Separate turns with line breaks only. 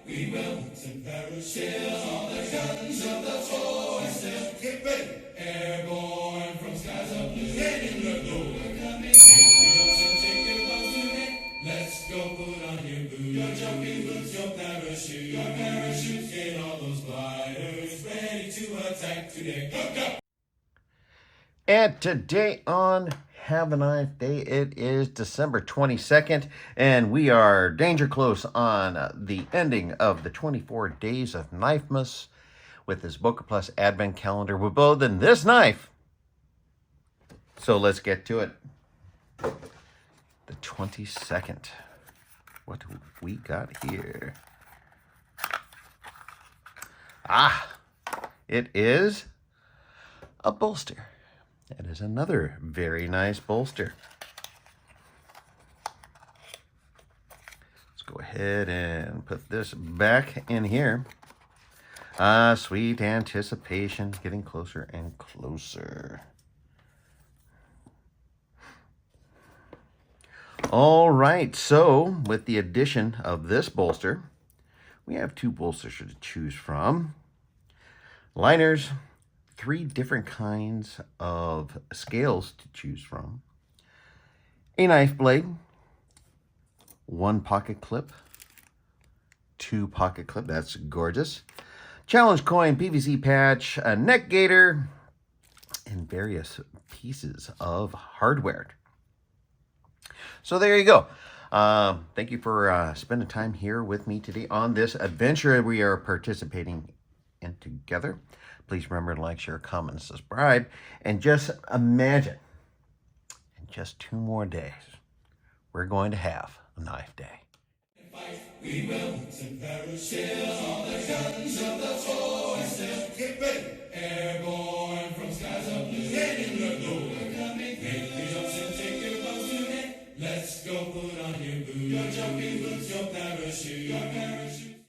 we will send parachutes on the guns of the forces. Get ready, airborne from skies of blue. Get in the door, we're coming. Make the jumps and take your bows today. Let's go, put on your boots, your jumping boots, your parachutes. Get all those gliders ready to attack today. Hook up!
And today on Have a Nice Day, it is December 22nd, and we are danger close on the ending of the 24 days of Knifemas with this Boker Plus Advent Calendar. We're building this knife. So let's get to it. The 22nd. What do we got here? It is a bolster. That is another very nice bolster. Let's go ahead and put this back in here. Sweet anticipation, getting closer and closer. All right, so with the addition of this bolster, we have two bolsters to choose from. Liners, 3 different kinds of scales to choose from, a knife blade, 1 pocket clip, 2 pocket clip, that's gorgeous, challenge coin, PVC patch, a neck gaiter, and various pieces of hardware. So there you go. Thank you for spending time here with me today on this adventure we are participating in together. Please remember to like, share, comment, and subscribe. And just imagine, in just 2 more days, we're going to have a knife day.
We will send parachutes on the guns of the forces. Get ready, airborne from skies of blue. Get in the door, we're coming. Make the jumps and take your bows today. Let's go, put on your boots, your jumping boots, your parachute.